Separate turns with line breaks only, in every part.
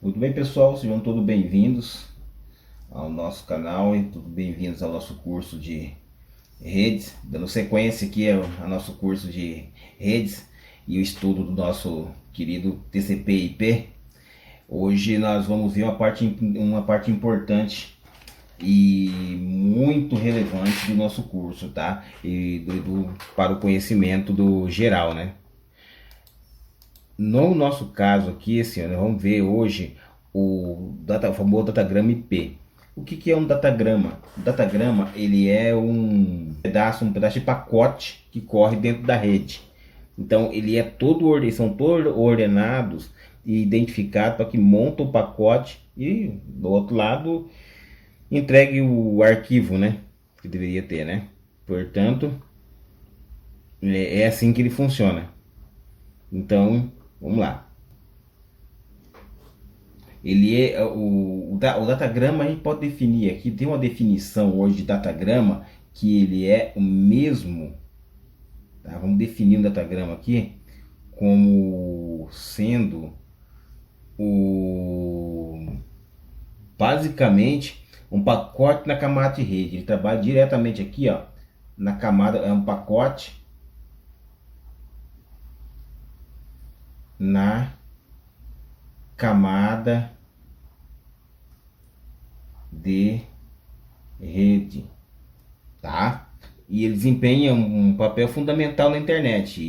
Muito bem, pessoal, sejam todos bem-vindos ao nosso canal e todos bem-vindos ao nosso curso de redes. Dando sequência aqui ao nosso curso de redes e o estudo do nosso querido TCP/IP. Hoje nós vamos ver uma parte importante e muito relevante do nosso curso, tá? Para o conhecimento do geral, né? No nosso caso aqui, nós vamos ver hoje o famoso datagrama IP. O que é um datagrama? O datagrama ele é um pedaço de pacote que corre dentro da rede. Então eles são todos ordenados e identificados para que monta o pacote e do outro lado entregue o arquivo, né? Que deveria ter, né? Portanto, é assim que ele funciona. Então, vamos lá. O datagrama a gente pode definir aqui, tem uma definição hoje de datagrama que ele é o mesmo, tá? Vamos definir o datagrama aqui como sendo basicamente um pacote na camada de rede. Ele trabalha diretamente aqui, ó, na camada, é um pacote na camada de rede, tá? E ele desempenha um papel fundamental na internet.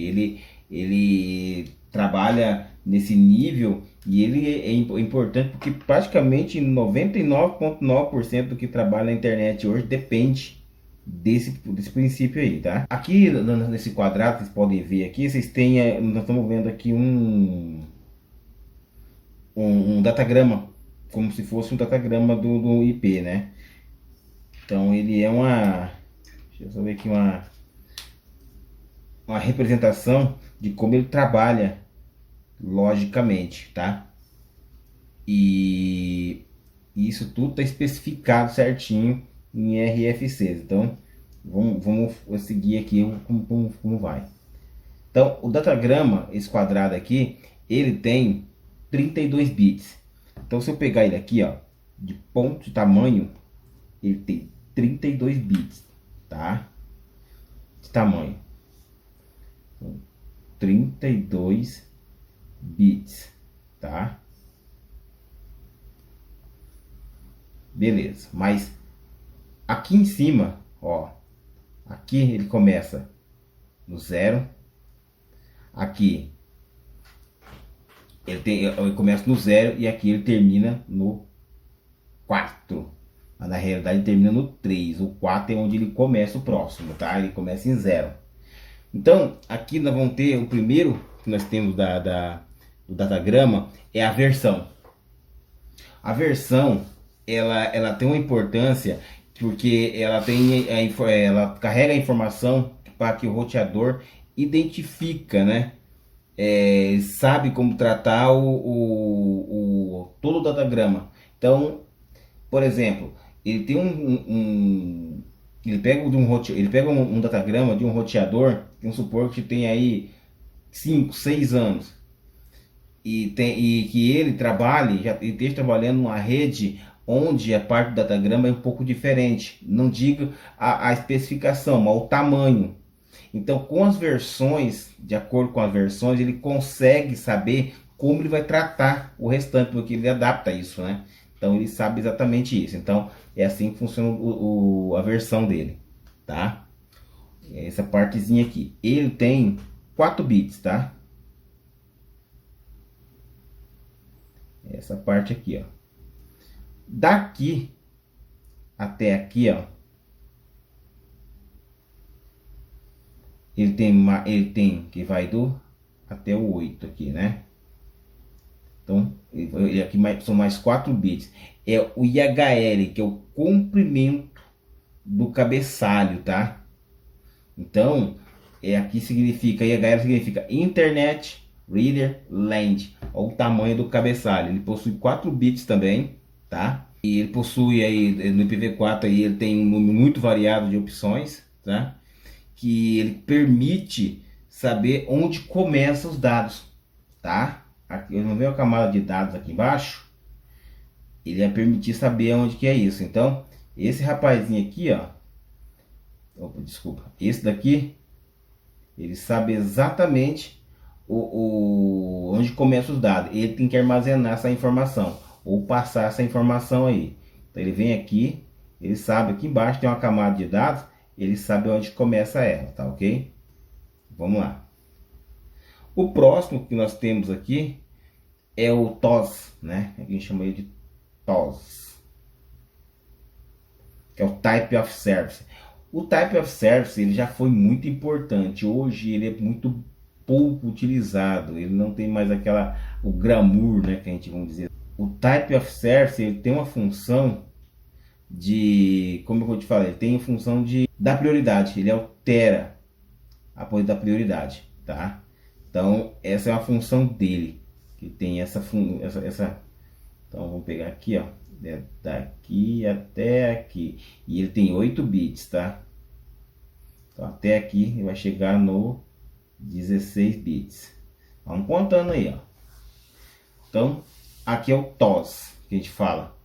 Ele trabalha nesse nível e ele é importante porque praticamente 99,9% do que trabalha na internet hoje depende desse princípio aí, tá? Aqui nesse quadrado, vocês podem ver aqui, nós estamos vendo aqui um datagrama, como se fosse um datagrama do IP, né? Então ele é deixa eu só ver aqui, uma representação de como ele trabalha logicamente, tá? E isso tudo está especificado certinho em RFCs. Então vamos seguir aqui como vai. Então o datagrama, esse quadrado aqui, ele tem 32 bits. Então se eu pegar ele aqui, ó, de ponto de tamanho, ele tem 32 bits, tá? De tamanho. 32 bits, tá? Beleza. Mas aqui em cima, ó, aqui ele começa no 0. Aqui ele começa no 0 e aqui ele termina no 4. Mas na realidade ele termina no 3. O 4 é onde ele começa o próximo, tá? Ele começa em 0. Então, aqui nós vamos ter o primeiro que nós temos do datagrama é a versão. A versão, ela tem uma importância porque ela carrega a informação para que o roteador identifica, né? Sabe como tratar todo o datagrama. Então, por exemplo, ele tem ele pega um datagrama de um roteador, vamos supor que tem aí 5, 6 anos, e que ele esteja trabalhando numa rede onde a parte do datagrama é um pouco diferente, não digo a especificação, mas o tamanho. Então, com as versões, de acordo com as versões, ele consegue saber como ele vai tratar o restante, porque ele adapta isso, né? Então, ele sabe exatamente isso. Então, é assim que funciona a versão dele, tá? Essa partezinha aqui. Ele tem 4 bits, tá? Essa parte aqui, ó. Daqui até aqui, ó. Ele tem que vai do até o 8 aqui, né? Então, aqui são mais 4 bits. É o IHL, que é o comprimento do cabeçalho, tá? Então, aqui significa, IHL significa Internet Reader Length, ou o tamanho do cabeçalho. Ele possui 4 bits também, tá? E ele possui aí, no IPv4 aí, ele tem um número muito variado de opções, tá? Que ele permite saber onde começam os dados, tá? Aqui eu não vejo a camada de dados aqui embaixo, ele ia permitir saber onde que é isso. Então, esse rapazinho aqui, ó, opa, desculpa, esse daqui, ele sabe exatamente onde começa os dados. Ele tem que armazenar essa informação ou passar essa informação aí. Então ele vem aqui, ele sabe aqui embaixo tem uma camada de dados, ele sabe onde começa ela, tá ok? Vamos lá. O próximo que nós temos aqui é o TOS, né? A gente chama ele de TOS, que é o Type of Service. O Type of Service ele já foi muito importante. Hoje ele é muito pouco utilizado. Ele não tem mais o glamour, né, que a gente vamos dizer. O Type of Service ele tem uma função de, como eu vou te falar, ele tem a função de dar prioridade. Ele altera a posição da prioridade, tá? Então essa é uma função dele, que tem essa. Então vamos pegar aqui, ó, daqui até aqui, e ele tem 8 bits, tá? Então até aqui ele vai chegar no 16 bits. Vamos contando aí, ó. Então aqui é o TOS que a gente fala.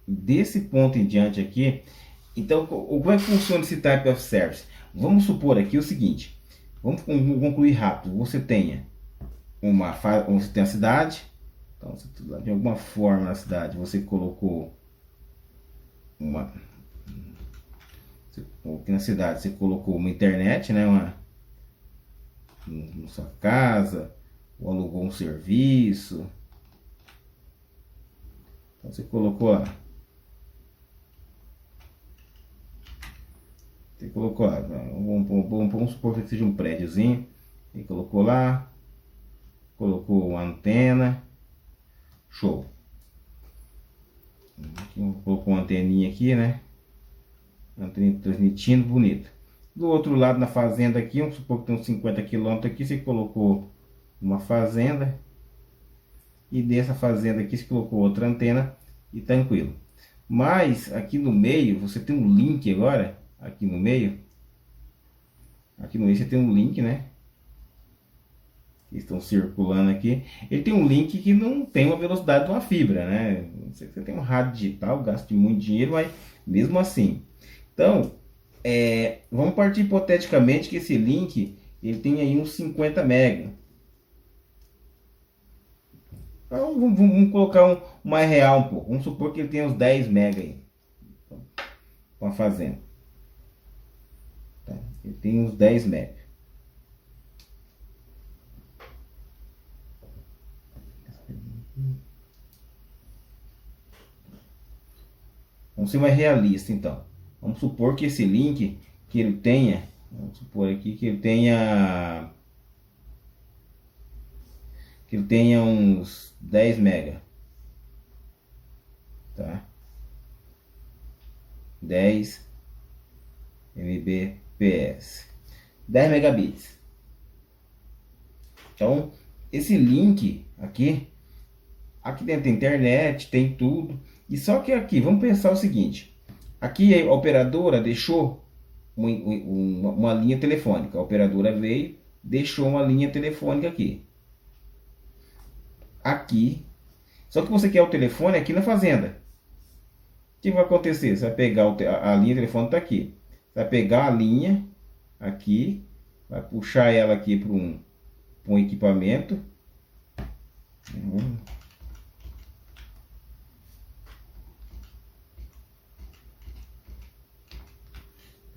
Desse ponto em diante aqui, então como é que funciona esse Type of Service? Vamos supor aqui o seguinte, vamos concluir rápido. Você tem a cidade, então de alguma forma na cidade você colocou aqui na cidade você colocou uma internet, né, na sua casa, ou alugou um serviço, então você colocou lá. Você colocou lá, vamos supor que seja um prédiozinho, e colocou lá, colocou uma antena, show. Colocou uma anteninha aqui, né? Antena transmitindo, bonito. Do outro lado, na fazenda aqui, vamos supor que tem uns 50 km aqui, você colocou uma fazenda. E dessa fazenda aqui, você colocou outra antena e tranquilo. Mas aqui no meio, você tem um link agora. Aqui no meio você tem um link, né? Que estão circulando aqui. Ele tem um link que não tem uma velocidade de uma fibra, né? Não sei se você tem um rádio digital, gasta muito dinheiro, mas mesmo assim. Então, vamos partir hipoteticamente que esse link ele tem aí uns 50 MB. Então, vamos colocar um mais real um pouco. Vamos supor que ele tem uns 10 MB aí. Com a fazenda. Tá? Ele tem uns 10 MB. Vamos ser mais realista então. Vamos supor que esse link que ele tenha, vamos supor aqui que ele tenha uns 10 MB, tá? 10 Mbps, 10 megabits. Então, esse link aqui dentro da internet tem tudo. E só que aqui, vamos pensar o seguinte. Aqui a operadora deixou uma linha telefônica. A operadora veio, deixou uma linha telefônica aqui. Aqui. Só que você quer o telefone aqui na fazenda. O que vai acontecer? Você vai pegar a linha telefônica está aqui. Você vai pegar a linha aqui, vai puxar ela aqui para um equipamento. Então,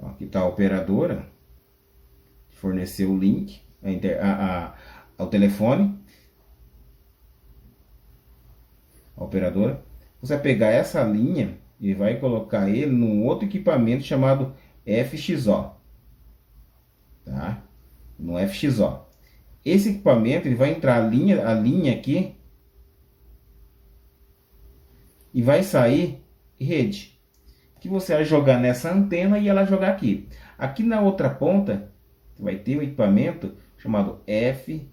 aqui está a operadora, forneceu o link ao telefone. A operadora. Você vai pegar essa linha e vai colocar ele num outro equipamento chamado FXO. Tá? No FXO. Esse equipamento ele vai entrar a linha aqui e vai sair rede, que você vai jogar nessa antena e ela jogar aqui. Aqui na outra ponta vai ter um equipamento chamado FXS,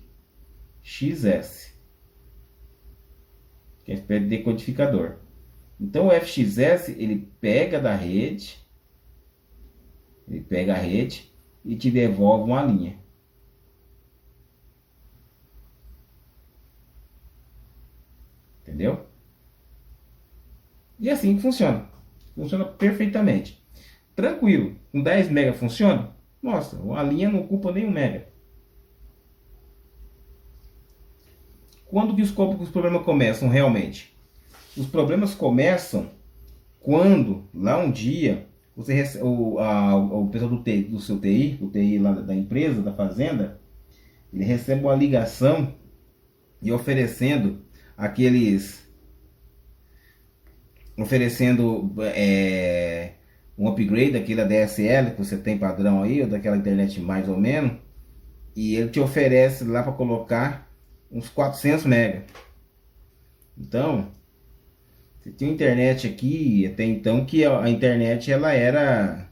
que é uma espécie de decodificador. Então o FXS ele pega da rede, ele pega a rede e te devolve uma linha. Entendeu? E assim que funciona. Funciona perfeitamente. Tranquilo. Com 10 mega funciona? Nossa, a linha não ocupa nem 1 mega. Quando que os problemas começam realmente? Os problemas começam quando, lá um dia, você recebe, o pessoal do seu TI, o TI lá da empresa, da fazenda, ele recebe uma ligação e oferecendo um upgrade daquele ADSL que você tem padrão aí, ou daquela internet mais ou menos, e ele te oferece lá para colocar uns 400 mega. Então, você tinha internet aqui até então que a internet ela era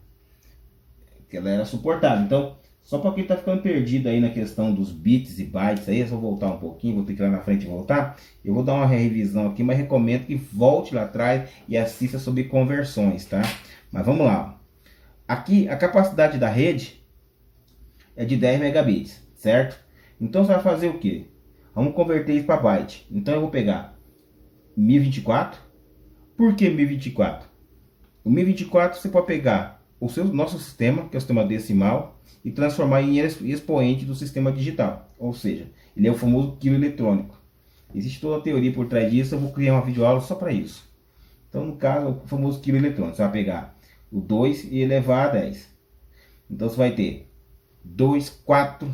suportável. Então, só para quem está ficando perdido aí na questão dos bits e bytes aí, é só voltar um pouquinho, vou ter que ir lá na frente e voltar. Eu vou dar uma revisão aqui, mas recomendo que volte lá atrás e assista sobre conversões, tá? Mas vamos lá. Aqui a capacidade da rede é de 10 megabits, certo? Então você vai fazer o que? Vamos converter isso para byte. Então eu vou pegar 1024. Por que 1024? O 1024 você pode pegar nosso sistema, que é o sistema decimal, e transformar em expoente do sistema digital. Ou seja, ele é o famoso quilo eletrônico. Existe toda a teoria por trás disso, eu vou criar uma videoaula só para isso. Então, no caso, o famoso quilo eletrônico. Você vai pegar o 2 e elevar a 10. Então, você vai ter 2, 4,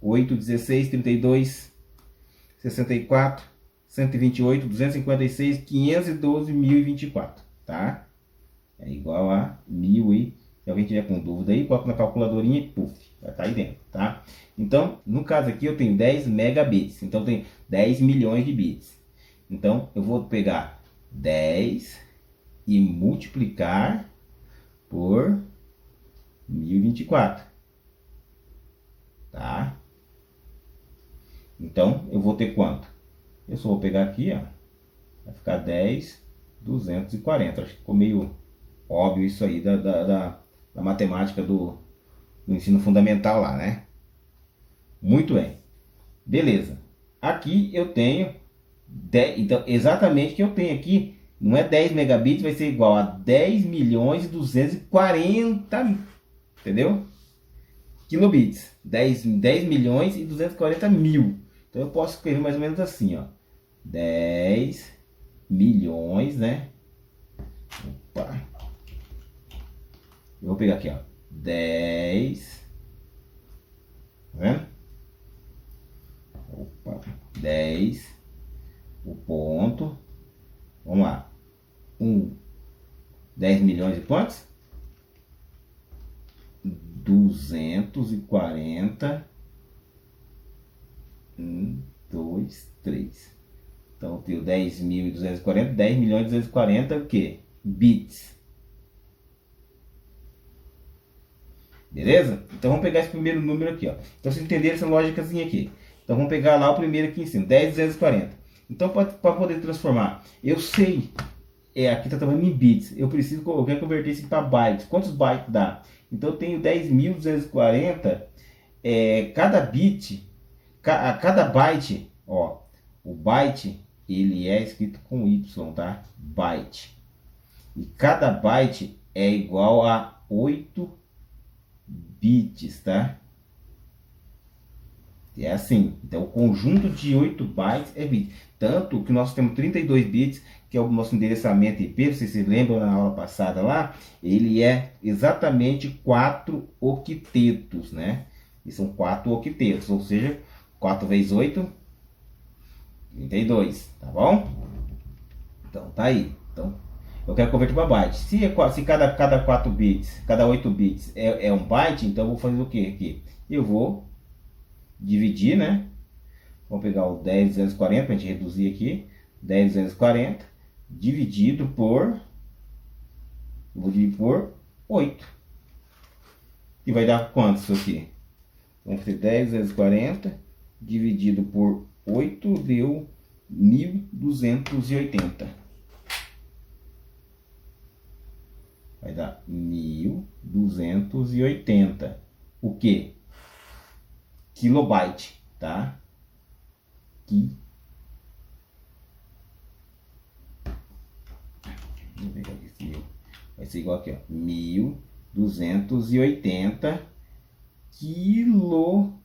8, 16, 32, 64, 128, 256, 512, 1024, tá? É igual a 1000 e... Se alguém tiver com dúvida aí, coloca na calculadorinha e puf, vai estar aí dentro, tá? Então, no caso aqui eu tenho 10 megabits, então tem 10 milhões de bits. Então, eu vou pegar 10 e multiplicar por 1024, tá? Então, eu vou ter quanto? Eu só vou pegar aqui, ó, vai ficar 10, 240. Acho que ficou meio óbvio isso aí da matemática do ensino fundamental lá, né? Muito bem. Beleza. Aqui eu tenho 10, então exatamente o que eu tenho aqui não é 10 megabits, vai ser igual a 10 milhões e 240, entendeu? Kilobits. 10 milhões e 240 mil. Então eu posso escrever mais ou menos assim, ó. 10 milhões, né? Opa. Eu vou pegar aqui, ó. 10. Tá vendo? Opa. 10. O ponto. Vamos lá. 10 milhões e quantos? 240. 1, 2, 3. Então eu tenho 10.240. 10 milhões e 240 o quê? Bits. Beleza? Então vamos pegar esse primeiro número aqui, ó. Então vocês entenderam essa lógicazinha aqui. Então vamos pegar lá o primeiro aqui em cima, 10.240. Então para poder transformar, eu sei, aqui está trabalhando em bits. Eu quero converter isso para bytes. Quantos bytes dá? Então eu tenho 10.240. Cada bit, cada byte, ó, o byte ele é escrito com Y, tá? Byte. E cada byte é igual a 8 bits, tá? É assim. Então, o conjunto de 8 bytes é bits. Tanto que nós temos 32 bits, que é o nosso endereçamento IP, vocês se lembram na aula passada lá, ele é exatamente 4 octetos, né? E são 4 octetos, ou seja, 4 vezes 8, 32, tá bom? Então, tá aí. Então, eu quero converter para byte. Se cada 4 bits, cada 8 bits é um byte, então eu vou fazer o que aqui? Eu vou dividir, né? Vamos pegar o 10.240 para a gente reduzir aqui. 10.240 dividido por... Vou dividir por 8. E vai dar quanto isso aqui? Vamos ter 10.240 dividido por 8 deu 1.280. Vai dar 1.280. O que? Kilobyte, tá? ser igual aqui, ó, 1280 quilo.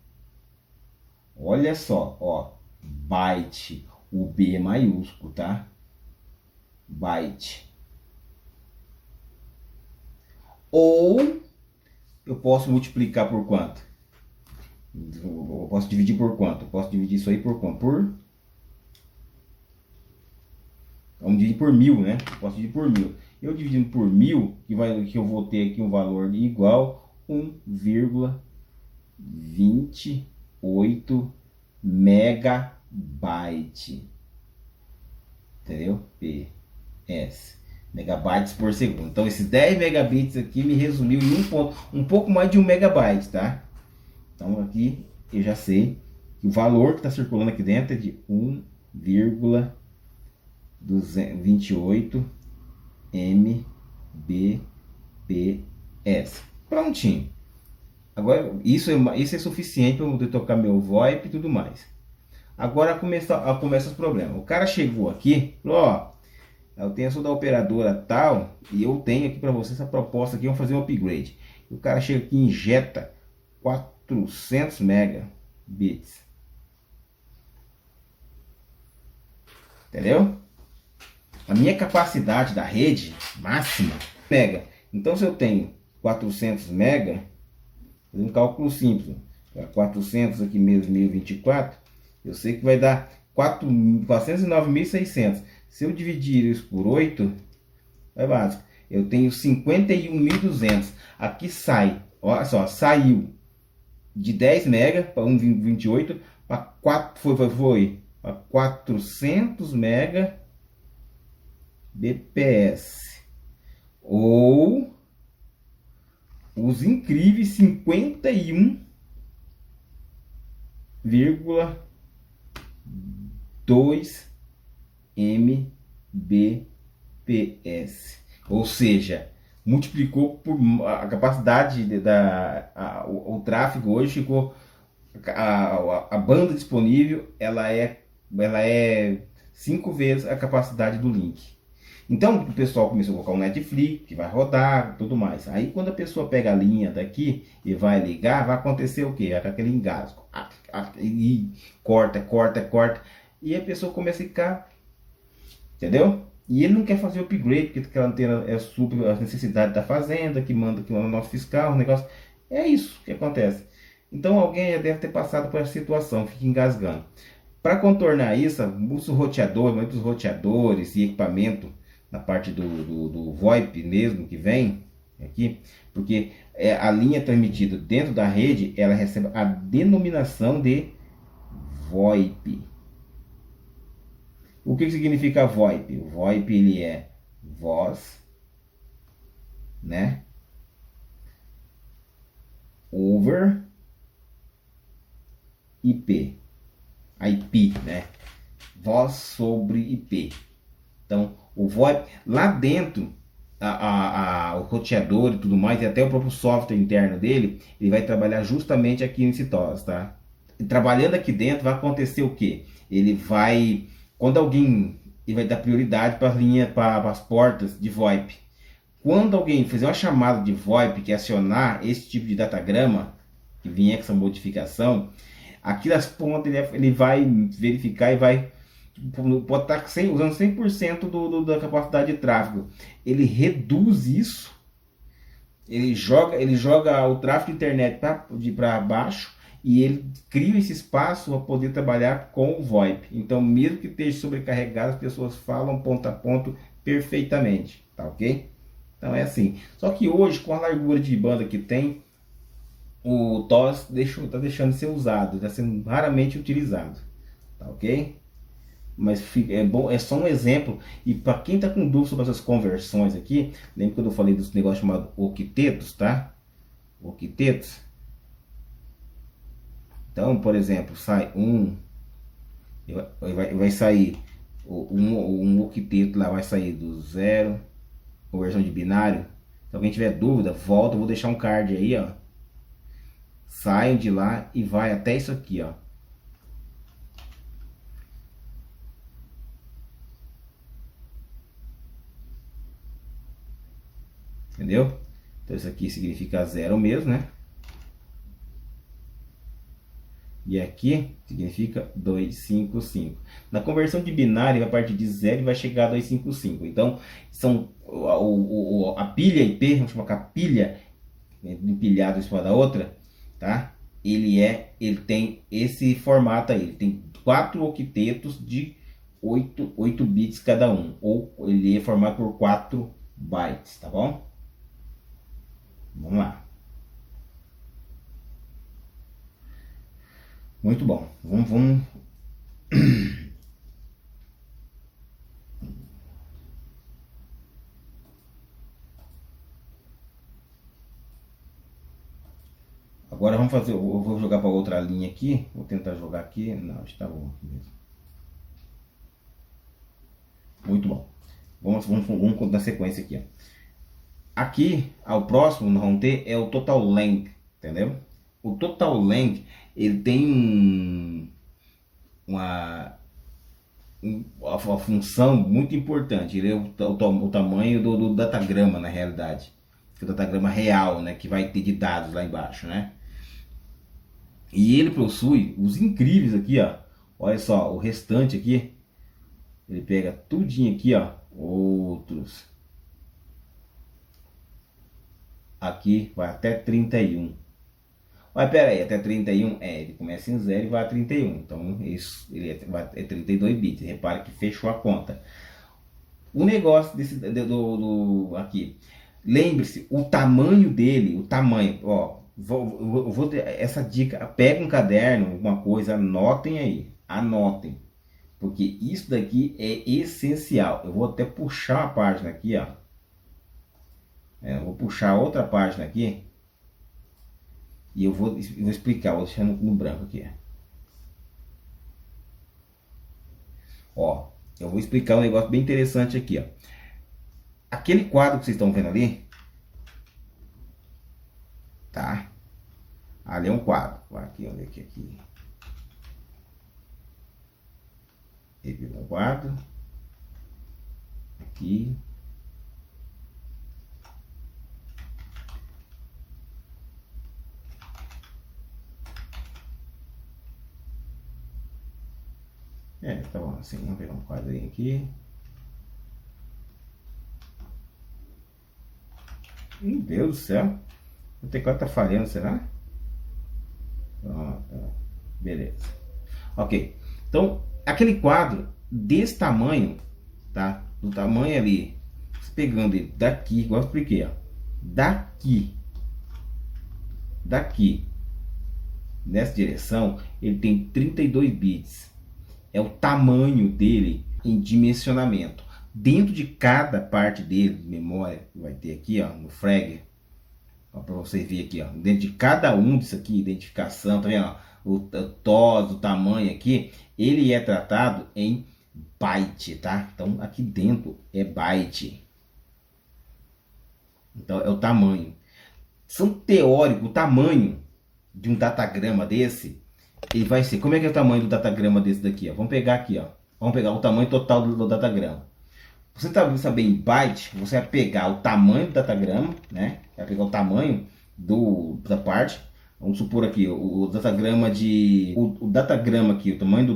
Olha só, ó, byte, o B maiúsculo, tá? Byte. Ou eu posso multiplicar por quanto? Eu posso dividir por quanto? Eu posso dividir isso aí por quanto? Vamos dividir por 1000, né? Eu posso dividir por 1000. Eu dividindo por 1000, que eu vou ter aqui um valor igual 1,28 megabyte. Entendeu? PS. Megabytes por segundo. Então esses 10 megabits aqui me resumiu em um pouco mais de 1 megabyte, tá? Então aqui eu já sei que o valor que está circulando aqui dentro é de 1,28 mbps. Prontinho. Agora isso é suficiente para eu poder tocar meu VoIP e tudo mais. Agora começa os problemas. O cara chegou aqui, falou, ó, eu tenho essa da operadora tal e eu tenho aqui para você essa proposta aqui, vamos fazer um upgrade. O cara chega aqui e injeta 400 megabits. Entendeu? A minha capacidade da rede máxima mega. Então se eu tenho 400 mega, fazer um cálculo simples, 400 aqui mesmo 1024, eu sei que vai dar 409.600. Se eu dividir isso por 8, é básico. Eu tenho 51.200. Aqui sai, olha só, saiu de 10 mega para 1,28 para 400 mega bps. Ou os incríveis 51,2 mbps. Ou seja, multiplicou por a capacidade o tráfego hoje ficou a banda disponível, ela é 5 vezes a capacidade do link. Então o pessoal começou a colocar um Netflix que vai rodar, tudo mais. Aí quando a pessoa pega a linha daqui e vai ligar, vai acontecer o quê? Vai aquele engasgo. E corta. E a pessoa começa a ficar, entendeu? E ele não quer fazer o upgrade, porque aquela antena é super as necessidades da fazenda, que manda o nosso fiscal, o negócio. É isso que acontece. Então alguém já deve ter passado por essa situação, fica engasgando. Para contornar isso, muitos roteadores e equipamento na parte do VoIP mesmo que vem aqui, porque a linha transmitida dentro da rede, ela recebe a denominação de VoIP. O que significa VoIP? O VoIP ele é voz, né? Over IP. IP, né? Voz sobre IP. Então, o VoIP, lá dentro, o roteador e tudo mais, e até o próprio software interno dele, ele vai trabalhar justamente aqui nesse TOS, tá? E trabalhando aqui dentro, vai acontecer o quê? Ele vai, quando alguém, ele vai dar prioridade para as linhas, para as portas de VoIP. Quando alguém fizer uma chamada de VoIP, que é acionar esse tipo de datagrama, que vier com essa modificação, aqui das pontas ele vai verificar e vai, pode estar usando 100% da capacidade de tráfego. Ele reduz isso, ele joga o tráfego de internet para baixo e ele cria esse espaço para poder trabalhar com o VoIP. Então, mesmo que esteja sobrecarregado, as pessoas falam ponto a ponto perfeitamente, tá ok? Então é assim. Só que hoje, com a largura de banda que tem, o TOS está deixando de ser usado, está sendo raramente utilizado, tá ok? Mas é bom, é só um exemplo. E para quem está com dúvida sobre essas conversões aqui, lembra quando eu falei dos negócios chamados octetos, tá? Octetos. Então, por exemplo, sai vai sair um octeto lá, vai sair do zero, conversão de binário. Se alguém tiver dúvida, volta, eu vou deixar um card aí, ó. Saiam de lá e vai até isso aqui, ó. entendeu? Então isso aqui significa 0 mesmo, né? E aqui significa 255. Na conversão de binário, vai partir de 0 e vai chegar a 255. Então, são a pilha IP, vamos chamar que a pilha, né, empilhado em cima da outra, tá? Ele tem esse formato aí. Ele tem 4 octetos de 8 bits cada um. Ou ele é formado por 4 bytes, tá bom? Vamos lá. Muito bom. Vamos. Agora vamos fazer. Eu vou jogar para outra linha aqui. Vou tentar jogar aqui. Não, está bom aqui mesmo. Muito bom. Vamos dar sequência aqui. Ó. Aqui, ao próximo, nós vamos ter é o total length, entendeu? O total length, ele tem uma função muito importante. Ele é o tamanho do datagrama, na realidade. O datagrama real, né? Que vai ter de dados lá embaixo, né? E ele possui os incríveis aqui, ó. Olha só, o restante aqui. Ele pega tudinho aqui, ó. Outros. Aqui vai até 31. Mas pera aí, até 31? Ele começa em 0 e vai a 31. Então isso ele é 32 bits. Repare que fechou a conta. O negócio aqui. Lembre-se, o tamanho dele, o tamanho, ó. Vou ter essa dica. Pega um caderno, alguma coisa, anotem aí. Anotem. Porque isso daqui é essencial. Eu vou até puxar a página aqui, ó. Eu vou puxar outra página aqui. E eu vou explicar, vou deixar no branco aqui. Ó, eu vou explicar um negócio bem interessante aqui, ó. Aquele quadro que vocês estão vendo ali, tá? Ali é um quadro. Aqui, onde é que é aqui? Ele é um quadro. Aqui. Tá bom, assim, vamos pegar um quadrinho aqui. Meu Deus do céu. O teclado tá falhando, será? Pronto, beleza. Ok, então, aquele quadro desse tamanho, tá? Do tamanho ali, pegando ele daqui, igual eu expliquei, ó. Daqui, nessa direção, ele tem 32 bits. É o tamanho dele em dimensionamento. Dentro de cada parte dele, de memória, vai ter aqui, ó, no Frag, para você ver aqui, ó, dentro de cada um disso aqui, identificação, tá vendo? Ó, o TOS, o tamanho aqui, ele é tratado em byte, tá? Então aqui dentro é byte. Então é o tamanho. São teóricos, o tamanho de um datagrama desse, ele vai ser, como é que é o tamanho do datagrama desse daqui, ó? Vamos pegar aqui, ó. Vamos pegar o tamanho total do datagrama. Você está saber em byte, você vai pegar o tamanho do datagrama, né? Vai pegar o tamanho da parte. Vamos supor aqui o datagrama o datagrama aqui, o tamanho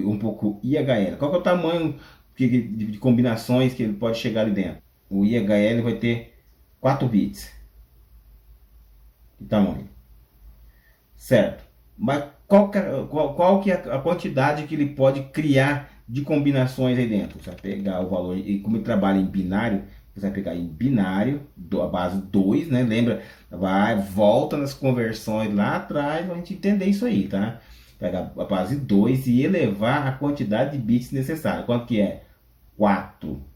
um pouco IHL. Qual que é o tamanho de combinações que ele pode chegar ali dentro? O IHL vai ter 4 bits de tamanho, certo? Mas qual que é a quantidade que ele pode criar de combinações aí dentro? Você vai pegar o valor, e como ele trabalha em binário, você vai pegar em binário, a base 2, né? Lembra? Volta nas conversões lá atrás pra gente entender isso aí, tá? Pega a base 2 e elevar a quantidade de bits necessária. Quanto que é? 4.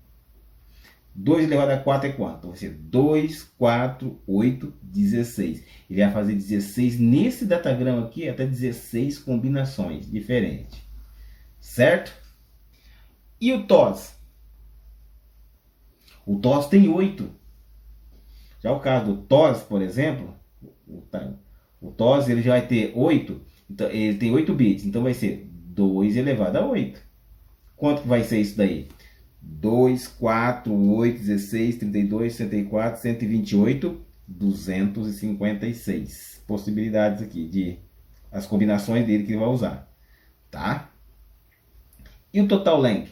2 elevado a 4 é quanto? Vai ser 2, 4, 8, 16. Ele vai fazer 16 nesse datagrama aqui, até 16 combinações diferentes. Certo? E o TOS? O TOS tem 8. Já o caso do TOS, por exemplo, o TOS ele já vai ter 8. Então, ele tem 8 bits. Então vai ser 2 elevado a 8. Quanto que vai ser isso daí? 2, 4, 8, 16, 32, 64, 128, 256 possibilidades aqui de as combinações dele que ele vai usar, tá? E o total length?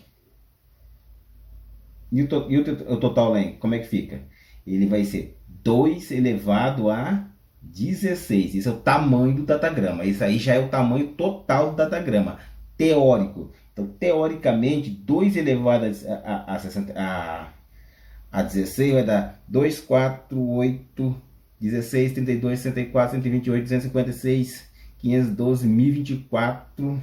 O total length, como é que fica? Ele vai ser 2 elevado a 16. Esse é o tamanho do datagrama. Isso aí já é o tamanho total do datagrama, teórico. Então, teoricamente, 2 elevado a 16 vai dar 2, 4, 8, 16, 32, 64, 128, 256, 512, 1024,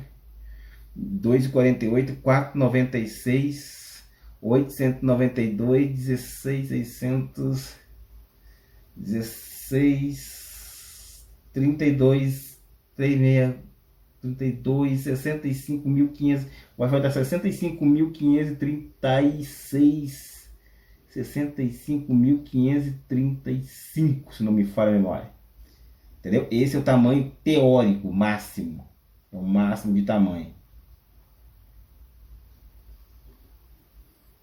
248, 496, 892, 16, 600, 16, 32, 36, 32, 65.500, vai dar 65.536, 65.535, se não me falha a memória. Entendeu? Esse é o tamanho teórico máximo. É o máximo de tamanho.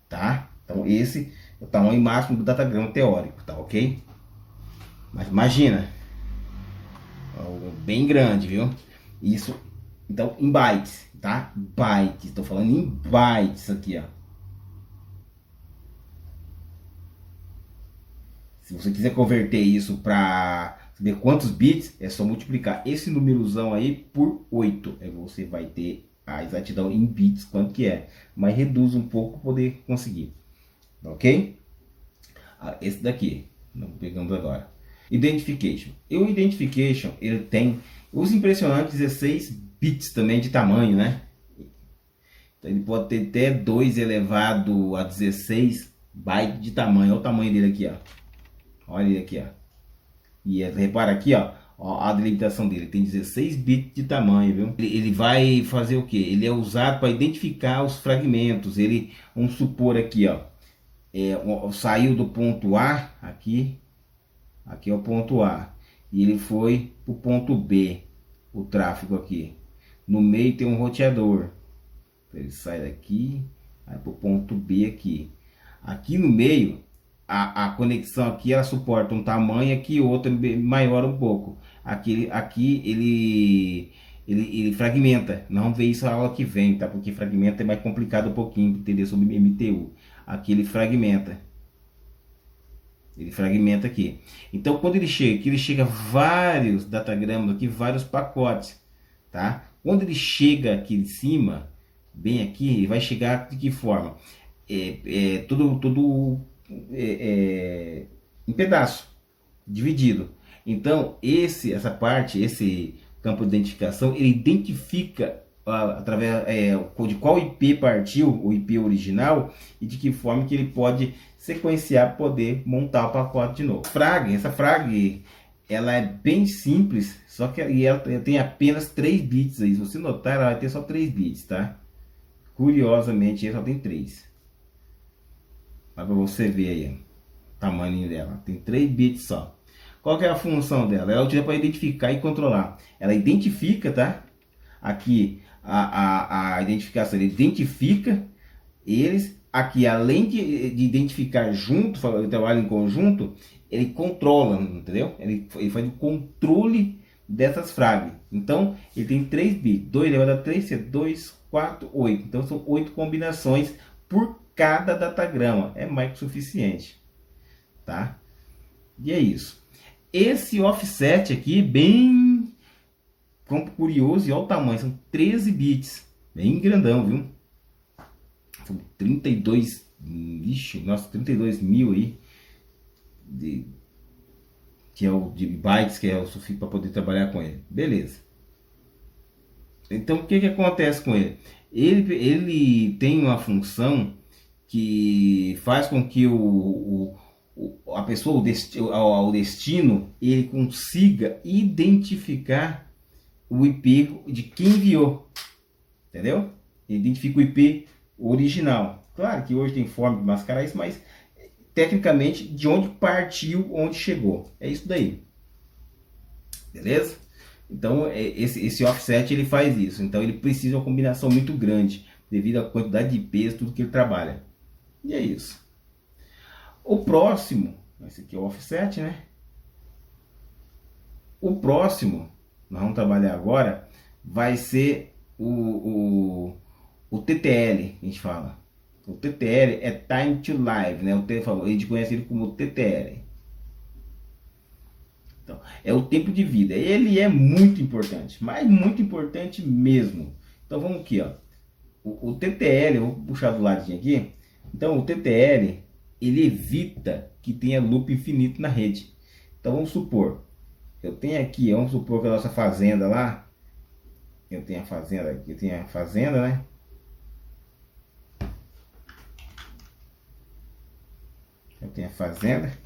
Tá? Então esse é o tamanho máximo do datagrama teórico, tá ok? Mas imagina, bem grande, viu? Isso, então em bytes, tá? Bytes, estou falando em bytes aqui, ó. Se você quiser converter isso para saber quantos bits, é só multiplicar esse númerozão aí por 8. Aí você vai ter a exatidão em bits, quanto que é. Mas reduz um pouco para poder conseguir. Ok? Esse daqui, não pegamos agora. Identification. E o Identification, ele tem os impressionantes 16 bits também de tamanho, né? Então ele pode ter até 2 elevado a 16 bytes de tamanho. Olha o tamanho dele aqui, ó. Olha ele aqui, ó. E repara aqui, ó, a delimitação dele tem 16 bits de tamanho, viu? Ele vai fazer o que? Ele é usado para identificar os fragmentos. Ele, vamos supor aqui, ó, saiu do ponto A aqui é o ponto A e ele foi para o ponto B, o tráfego aqui. No meio tem um roteador, ele sai daqui, vai para o ponto B aqui. Aqui no meio a conexão aqui ela suporta um tamanho, aqui outro maior um pouco. Aqui ele fragmenta. Não vê isso a aula que vem, tá? Porque fragmenta é mais complicado um pouquinho para entender sobre MTU. Aqui ele fragmenta. Ele fragmenta aqui. Então quando ele chega aqui, ele chega vários datagramas aqui, vários pacotes, tá? Quando ele chega aqui em cima, bem aqui, ele vai chegar de que forma? Tudo em pedaço, dividido. Então essa parte, esse campo de identificação, ele identifica através de qual IP partiu, o IP original, e de que forma que ele pode sequenciar para poder montar o pacote de novo. Essa frag ela é bem simples, só que ela tem apenas 3 bits aí. Se você notar, ela vai ter só 3 bits, tá? Curiosamente, ela só tem 3. Para você ver aí o tamanho dela. Tem 3 bits só. Qual que é a função dela? Ela utiliza para identificar e controlar. Ela identifica, tá? Aqui a identificação, ele identifica eles. Aqui, além de identificar junto, trabalho em conjunto, ele controla, entendeu? Ele faz o controle dessas frases. Então, ele tem 3 bits. 2 elevado a 3 é 2, 4, 8. Então, são 8 combinações por cada datagrama. É mais que suficiente. Tá? E é isso. Esse offset aqui, bem curioso, e olha o tamanho. São 13 bits. Bem grandão, viu? São 32, ixi, nossa, 32 mil aí, que é o de bytes, que é o suficiente para poder trabalhar com ele. Beleza. Então, o que acontece com ele? Ele tem uma função que faz com que a pessoa, o destino, ele consiga identificar o IP de quem enviou. Entendeu? Ele identifica o IP original. Claro que hoje tem forma de mascarar isso, mas tecnicamente de onde partiu, onde chegou. É isso daí. Beleza? Então esse offset ele faz isso. Então ele precisa de uma combinação muito grande devido à quantidade de IPs, tudo que ele trabalha. E é isso. O próximo, esse aqui é o offset, né? O próximo, nós vamos trabalhar agora, vai ser o TTL, a gente fala. O TTL é Time to Live, né? A gente conhece ele como TTL. Então, é o tempo de vida. Ele é muito importante, mas muito importante mesmo. Então vamos aqui, ó. O TTL, eu vou puxar do ladinho aqui. Então o TTL, ele evita que tenha loop infinito na rede. Então vamos supor, eu tenho aqui, vamos supor que a nossa fazenda lá, eu tenho a fazenda aqui, eu tenho a fazenda, né? Eu tenho a fazenda.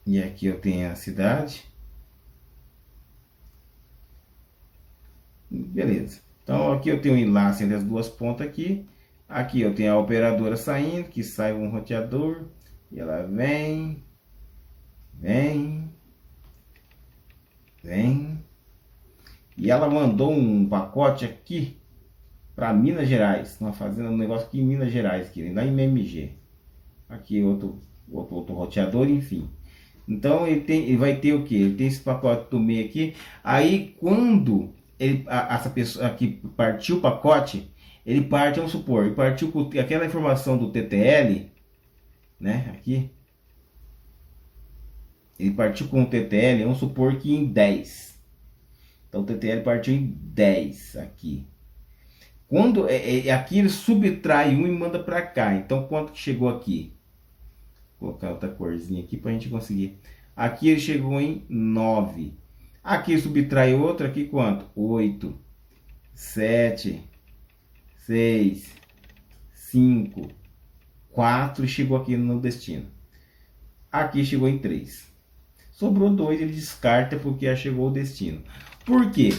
E aqui eu tenho a cidade. Beleza. Então aqui eu tenho um enlace entre as duas pontas aqui. Aqui eu tenho a operadora saindo, que sai um roteador. E ela vem, vem, vem. E ela mandou um pacote aqui para Minas Gerais. Uma fazenda, um negócio aqui em Minas Gerais, aqui, lá em MMG. Aqui outro roteador, enfim. Então ele vai ter o que? Ele tem esse pacote do meio aqui. Aí quando essa pessoa aqui partiu o pacote, ele parte, vamos supor, ele partiu com aquela informação do TTL, né? Aqui. Ele partiu com o TTL, vamos supor que em 10. Então o TTL partiu em 10 aqui. Quando aqui ele subtrai um e manda para cá. Então quanto que chegou aqui? Vou colocar outra corzinha aqui para a gente conseguir. Aqui ele chegou em 9. Aqui subtrai outro, aqui quanto? 8, 7, 6, 5, 4 e chegou aqui no destino. Aqui chegou em 3. Sobrou 2, ele descarta porque já chegou ao destino. Por quê?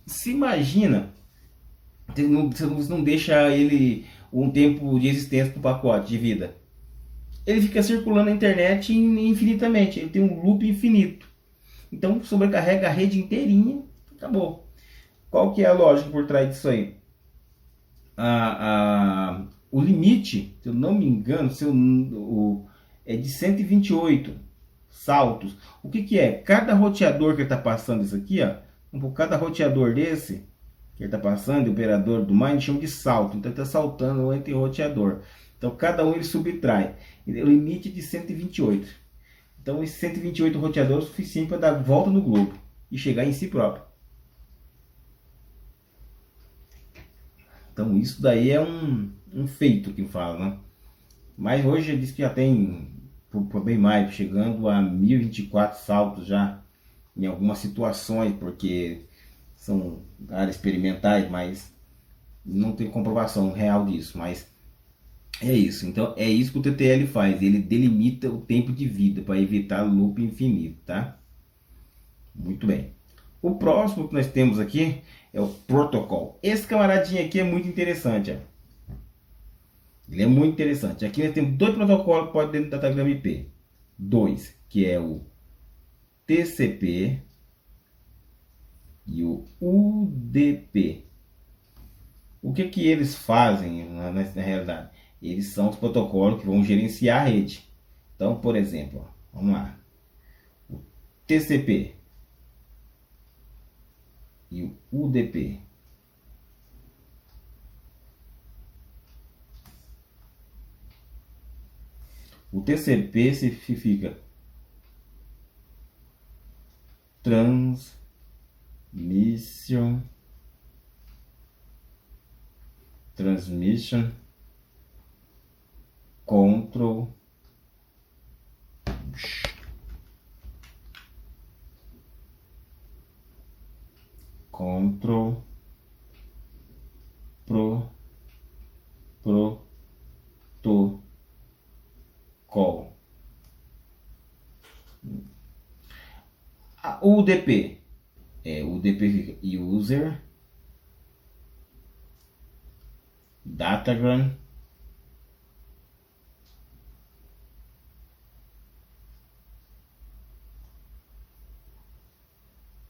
Se imagina, você não deixa ele um tempo de existência para o pacote de vida. Ele fica circulando na internet infinitamente. Ele tem um loop infinito. Então sobrecarrega a rede inteirinha. Acabou. Qual que é a lógica por trás disso aí? O limite, se eu não me engano, é de 128 saltos. O que que é? Cada roteador que ele está passando isso aqui, ó, cada roteador desse que ele está passando, o operador do Mind, chama de salto. Então ele está saltando entre roteador. Então cada um ele subtrai. O limite é de 128. Então esses 128 roteadores é o suficiente para dar volta no globo e chegar em si próprio. Então isso daí é um feito que fala, né? Mas hoje ele diz que já tem por bem mais, chegando a 1024 saltos já em algumas situações, porque são áreas experimentais, mas não tem comprovação real disso. Mas é isso. Então é isso que o TTL faz. Ele delimita o tempo de vida para evitar loop infinito, tá? Muito bem. O próximo que nós temos aqui é o protocolo. Esse camaradinho aqui é muito interessante, ó. Ele é muito interessante. Aqui nós temos dois protocolos que podem dentro do datagrama IP. Dois, que é o TCP e o UDP. O que que eles fazem na realidade? Eles são os protocolos que vão gerenciar a rede. Então, por exemplo, ó, vamos lá. O TCP e o UDP. O TCP significa Transmission Control Protocol. O UDP UDP User Datagram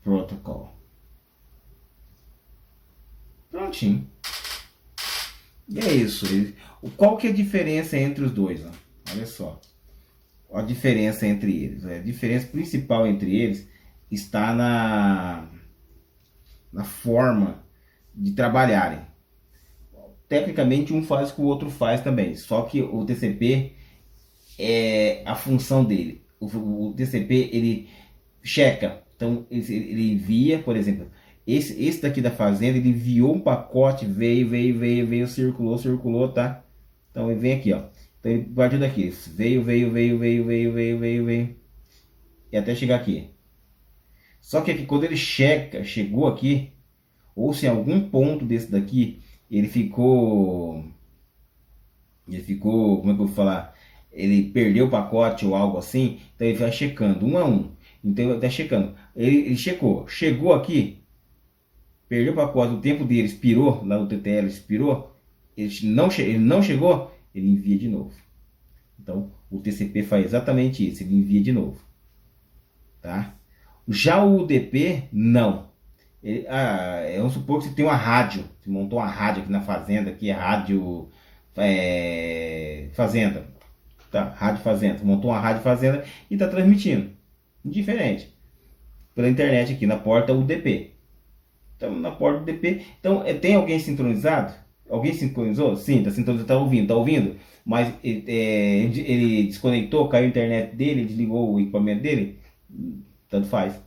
Protocol. Prontinho. E é isso. Qual que é a diferença entre os dois? Ó? Olha só. A diferença entre eles. A diferença principal entre eles está na forma de trabalharem. Tecnicamente um faz o que o outro faz também. Só que o TCP é a função dele. O TCP ele checa. Então ele envia, por exemplo, esse daqui da fazenda, ele enviou um pacote, veio, circulou, tá? Então ele vem aqui, ó. Então ele partiu daqui, veio, e até chegar aqui. Só que aqui, quando ele chegou aqui, ou se em algum ponto desse daqui, ele ficou, como é que eu vou falar? Ele perdeu o pacote ou algo assim, então ele vai checando um a um. Então ele está checando. Ele chegou aqui, perdeu o pacote, o tempo dele expirou, lá no TTL expirou, ele não chegou, ele envia de novo. Então o TCP faz exatamente isso, ele envia de novo. Tá? Já o UDP, não. Vamos supor que você tem uma rádio, você montou uma rádio aqui na fazenda, aqui é rádio fazenda. Tá? Rádio fazenda, você montou uma rádio fazenda e está transmitindo. Indiferente. Pela internet aqui, na porta UDP. Então, na porta UDP. Então, tem alguém sintonizado? Alguém sincronizou? Sim, está sintonizado, está ouvindo. Mas ele desconectou, caiu a internet dele, desligou o equipamento dele. Tanto faz.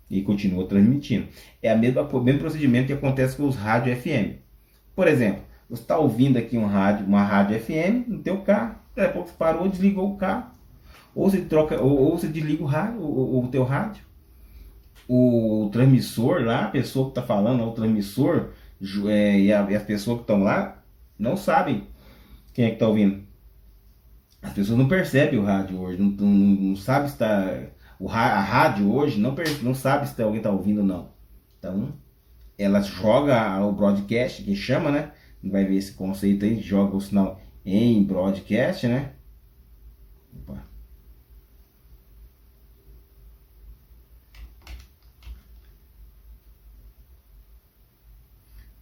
E continua transmitindo. É o mesmo procedimento que acontece com os rádios FM. Por exemplo, você está ouvindo aqui uma rádio FM no teu carro, daqui a pouco você parou, desligou o carro. Ou você troca, ou você desliga o teu rádio. O transmissor lá, a pessoa que está falando, o transmissor e as pessoas que estão lá não sabem quem é que está ouvindo. As pessoas não percebem o rádio hoje, não sabe se está... A rádio hoje não sabe se alguém está ouvindo ou não. Então, ela joga o broadcast, que chama, né? Vai ver esse conceito aí, joga o sinal em broadcast, né? Opa.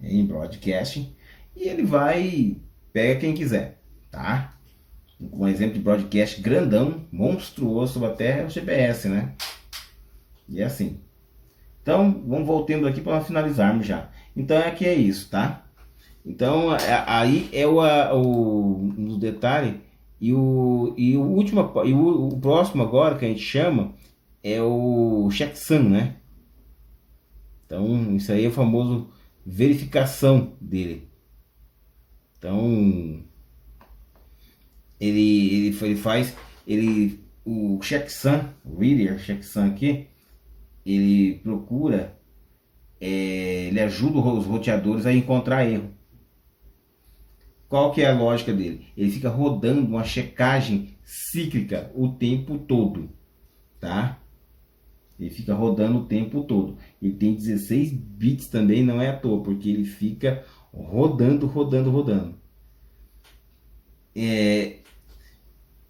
Em broadcast. E ele pega quem quiser, tá? Um exemplo de broadcast grandão, monstruoso sobre a Terra é o GPS, né? E é assim. Então, vamos voltando aqui para finalizarmos já. Então, aqui é isso, tá? Então, aí é o detalhe. E o próximo agora que a gente chama é o checksum, né? Então, isso aí é o famoso verificação dele. Então, o checksum, o reader checksum aqui, ele procura, ele ajuda os roteadores a encontrar erro. Qual que é a lógica dele? Ele fica rodando uma checagem cíclica o tempo todo, tá? Ele fica rodando o tempo todo. Ele tem 16 bits também, não é à toa, porque ele fica rodando.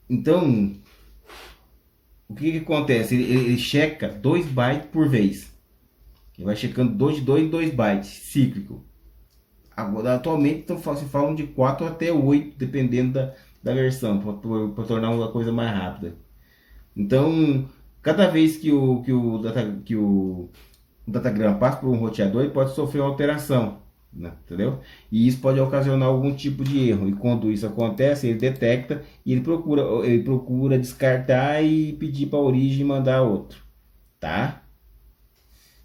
Então, o que acontece? Ele checa 2 bytes por vez. Ele vai checando 2 em 2 bytes, cíclico. Agora, atualmente se falam de 4 até 8, dependendo da versão, para tornar uma coisa mais rápida. Então, cada vez que o datagrama passa por um roteador, ele pode sofrer uma alteração, né? Entendeu? E isso pode ocasionar algum tipo de erro. E quando isso acontece, ele detecta e ele procura descartar e pedir para a origem mandar outro, tá?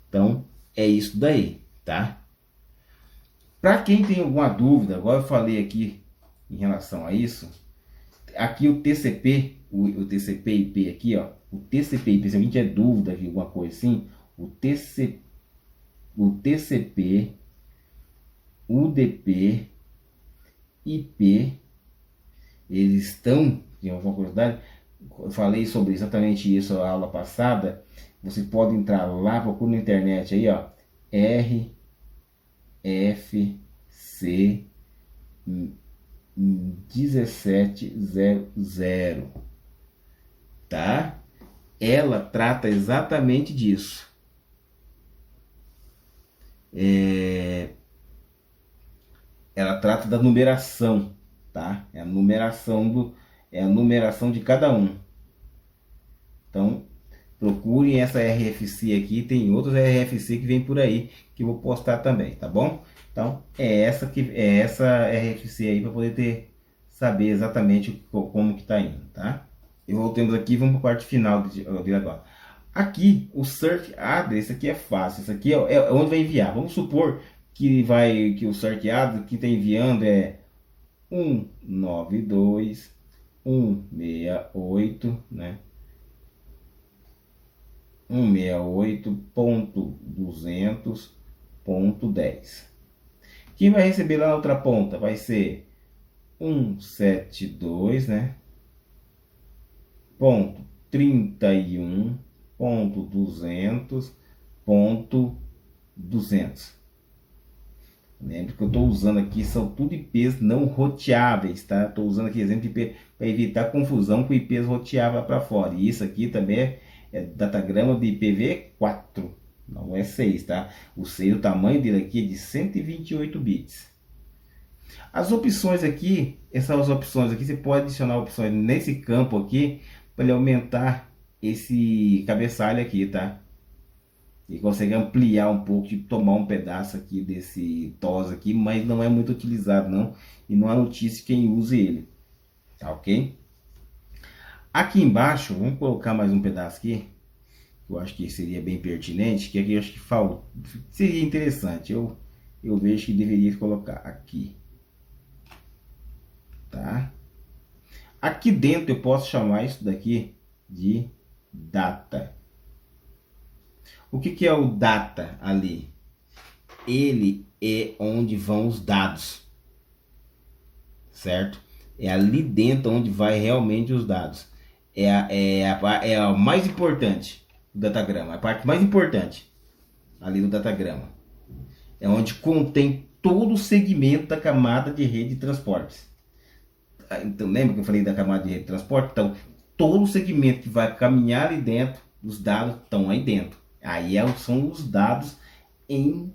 Então, é isso daí, tá? Para quem tem alguma dúvida, agora eu falei aqui em relação a isso, aqui o TCP, o TCP/IP aqui, ó, o TCP/IP, se alguém tiver dúvida aqui, alguma coisa assim, o TCP, UDP, IP, eles estão, tem alguma curiosidade, eu falei sobre exatamente isso na aula passada, você pode entrar lá, procura na internet aí, ó, RFC 1700, tá? Ela trata exatamente disso. ela trata da numeração, tá? É a numeração de cada um. Então, procurem essa RFC aqui, tem outros RFC que vem por aí que eu vou postar também, tá bom? Então, é essa RFC aí para poder saber exatamente como que tá indo, tá? E voltamos aqui, vamos para a parte final de agora. Aqui, o search address, isso aqui é fácil, isso aqui é onde vai enviar. Vamos supor que o search address que está enviando é 192.168, né? 168.200.10. Quem vai receber lá na outra ponta vai ser 172, né? Ponto 31.200.200. Lembre que eu estou usando aqui, são tudo IPs não roteáveis, tá? Estou usando aqui exemplo de IP para evitar confusão com IPs roteáveis para fora. E isso aqui também é datagrama de IPv4, não é 6, tá? O 6, o tamanho dele aqui é de 128 bits. As opções aqui, essas opções aqui, você pode adicionar opções nesse campo aqui para ele aumentar esse cabeçalho aqui, tá? E consegue ampliar um pouco e tomar um pedaço aqui desse TOS aqui, mas não é muito utilizado não, e não há notícia quem use ele, tá ok? Aqui embaixo, vamos colocar mais um pedaço aqui, que eu acho que seria bem pertinente, que aqui eu acho que falta, seria interessante, eu vejo que deveria colocar aqui, tá? Aqui dentro eu posso chamar isso daqui de data. O que é o data ali? Ele é onde vão os dados, certo? É ali dentro onde vai realmente os dados. É a mais importante do datagrama, a parte mais importante ali do datagrama. É onde contém todo o segmento da camada de rede de transportes. Então, lembra que eu falei da camada de rede de transporte? Então, todo o segmento que vai caminhar ali dentro, os dados estão aí dentro. Aí são os dados em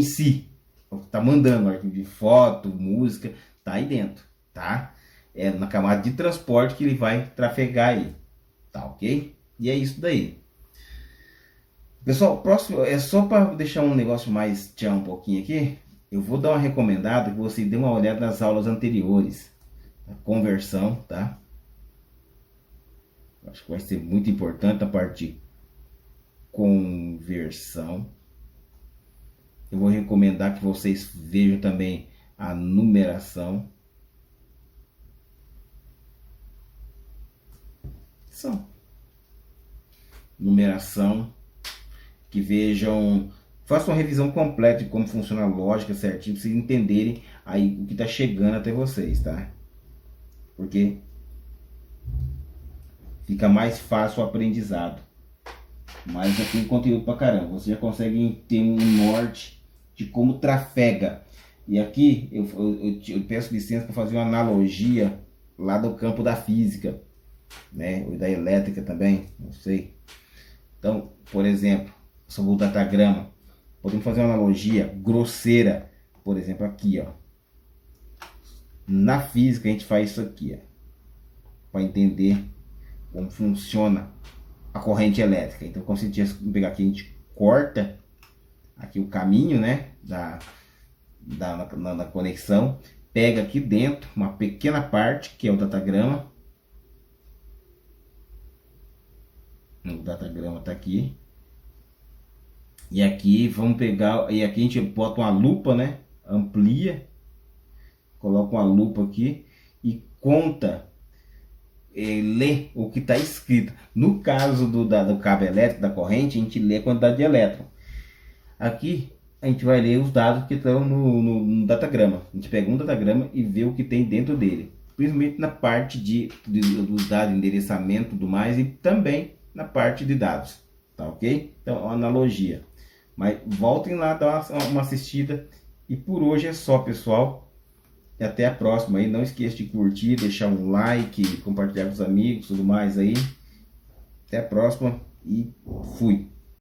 si. Tá mandando arquivo de foto, música, tá aí dentro, tá? É na camada de transporte que ele vai trafegar aí, tá ok? E é isso daí. Pessoal, próximo é só para deixar um negócio mais tchau um pouquinho aqui. Eu vou dar uma recomendada que você dê uma olhada nas aulas anteriores, a conversão, tá? Acho que vai ser muito importante a parte de conversão. Eu vou recomendar que vocês vejam também a numeração. Numeração. Que vejam, façam uma revisão completa de como funciona a lógica certinho, para vocês entenderem aí o que está chegando até vocês, tá? Porque fica mais fácil o aprendizado. Mas já tem conteúdo pra caramba. Vocês já conseguem ter um norte de como trafega. E aqui eu peço licença para fazer uma analogia lá do campo da física, né? Ou da elétrica também, não sei. Então, por exemplo, sobre o datagrama, podemos fazer uma analogia grosseira, por exemplo, aqui, ó. Na física a gente faz isso aqui, ó, para entender como funciona a corrente elétrica. Então, como se a gente pegar aqui, a gente corta aqui o caminho, né, na conexão, pega aqui dentro uma pequena parte que é o datagrama. O datagrama tá aqui. E aqui vamos pegar, e aqui a gente bota uma lupa, né, amplia, coloca uma lupa aqui e conta, lê o que está escrito. No caso do cabo elétrico, da corrente, a gente lê a quantidade de elétron. Aqui a gente vai ler os dados que estão no datagrama. A gente pega um datagrama e vê o que tem dentro dele, principalmente na parte dos dados, endereçamento e tudo mais, e também na parte de dados, tá ok? Então, uma analogia. Mas voltem lá, dar uma assistida. E por hoje é só, pessoal. E até a próxima aí. Não esqueça de curtir, deixar um like, compartilhar com os amigos, tudo mais aí. Até a próxima e fui.